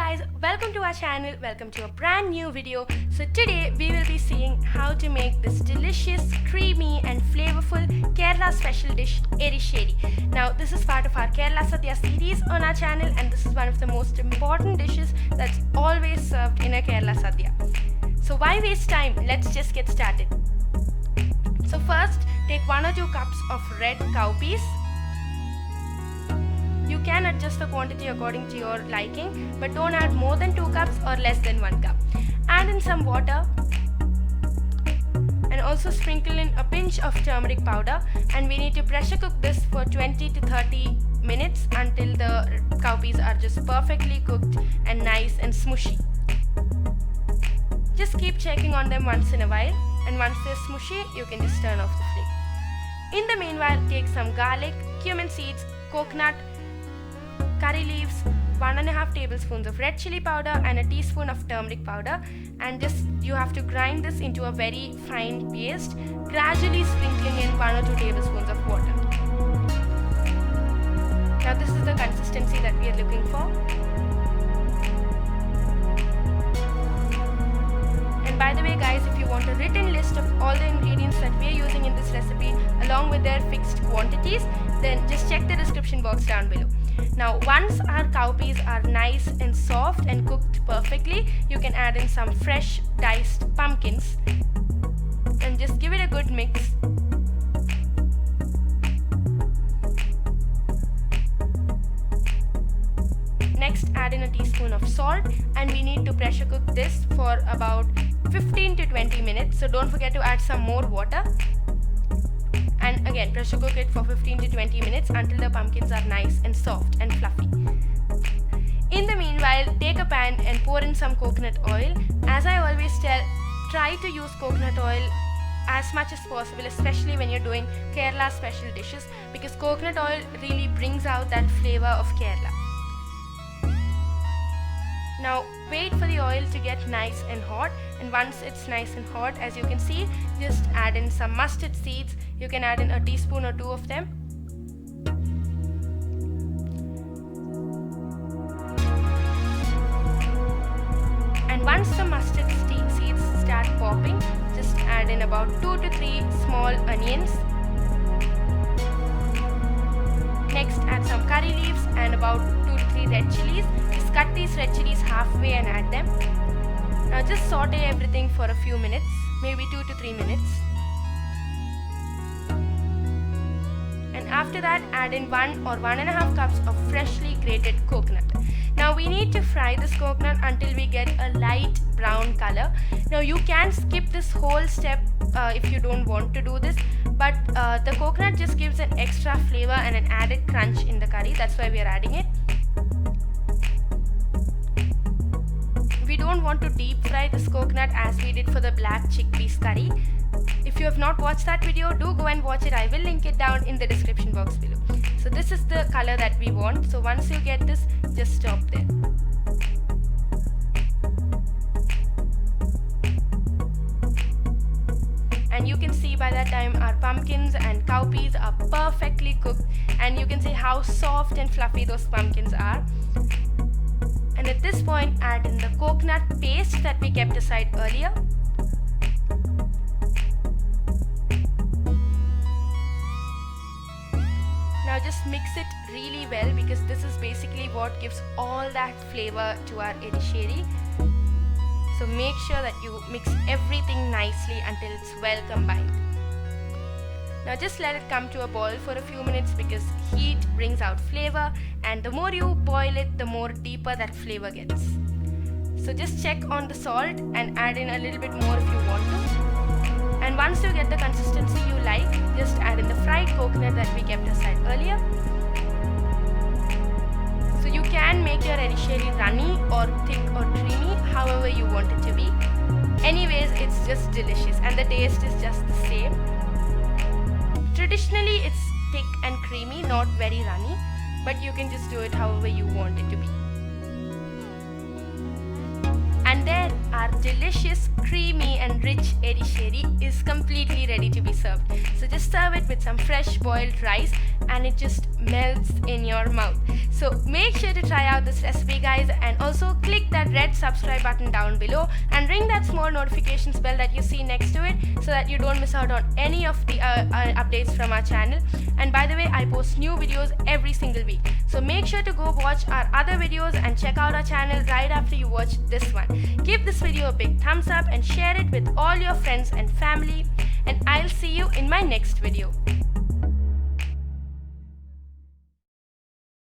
guys, welcome to our channel, welcome to a brand new video. So today we will be seeing how to make this delicious, creamy and flavorful Kerala special dish Erisheri. Now this is part of our Kerala Sadhya series on our channel, and this is one of the most important dishes that's always served in a Kerala Sadhya. So why waste time? Let's just get started. So first, take 1 or 2 cups of red cowpeas. You can adjust the quantity according to your liking, but don't add more than 2 cups or less than 1 cup. Add in some water and also sprinkle in a pinch of turmeric powder, and we need to pressure cook this for 20 to 30 minutes until the cowpeas are just perfectly cooked and nice and smushy. Just keep checking on them once in a while, and once they're smushy, you can just turn off the flame. In the meanwhile, take some garlic, cumin seeds, coconut, curry leaves, 1.5 tablespoons of red chili powder and a teaspoon of turmeric powder, and you have to grind this into a very fine paste, gradually sprinkling in 1 or 2 tablespoons of water. Now this is the consistency that we are looking for. And by the way guys, if you want a written list of all the ingredients that we are using in this recipe along with their fixed quantities, then just check the description box down below. Now once our cowpeas are nice and soft and cooked perfectly, you can add in some fresh diced pumpkins and just give it a good mix. Next, add in a teaspoon of salt, and we need to pressure cook this for about 15 to 20 minutes. So don't forget to add some more water. And again, pressure cook it for 15 to 20 minutes until the pumpkins are nice and soft and fluffy. In the meanwhile, take a pan and pour in some coconut oil. As I always tell, try to use coconut oil as much as possible, especially when you're doing Kerala special dishes, because coconut oil really brings out that flavor of Kerala. Now wait for the oil to get nice and hot, and once it's nice and hot, as you can see, just add in some mustard seeds. You can add in a teaspoon or 2 of them. And once the mustard seeds start popping, just add in about 2 to 3 small onions. Next, add some curry leaves and about 2 to 3 red chilies. Just cut these red chilies halfway and add them. Now just saute everything for a few minutes, maybe 2 to 3 minutes. And after that, add in 1 or 1.5 cups of freshly grated coconut. Now we need to fry this coconut until we get a light brown color. Now you can skip this whole step if you don't want to do this, but the coconut just gives an extra flavor and an added crunch in the curry. That's why we are adding it. We don't want to deep fry this coconut as we did for the black chickpeas curry. If you have not watched that video, do go and watch it. I will link it down in the description box below. So this is the color that we want. So once you get this, just stop there. And you can see by that time our pumpkins and cowpeas are perfectly cooked, and you can see how soft and fluffy those pumpkins are. And at this point, add in the coconut paste that we kept aside earlier. Now just mix it really well, because this is basically what gives all that flavor to our Erisheri. So make sure that you mix everything nicely until it's well combined. Now just let it come to a boil for a few minutes, because heat brings out flavor, and the more you boil it, the more deeper that flavor gets. So just check on the salt and add in a little bit more if you want to. And once you get the consistency you like, just add in the fried coconut that we kept aside earlier. So you can make your Erisheri runny or thick or creamy, however you want it to be. Anyways, it's just delicious and the taste is just the same. Traditionally, it's thick and creamy, not very runny, but you can just do it however you want it to be. And there, our our delicious, creamy and rich erisheri is completely ready to be served. So just serve it with some fresh boiled rice and it just melts in your mouth. So make sure to try out this recipe, guys, and also click that red subscribe button down below and ring that small notifications bell that you see next to it so that you don't miss out on any of the updates from our channel. And by the way, I post new videos every single week, so make sure to go watch our other videos and check out our channel right after you watch this one. Give this video a big thumbs up and share it with all your friends and family, and I'll see you in my next video.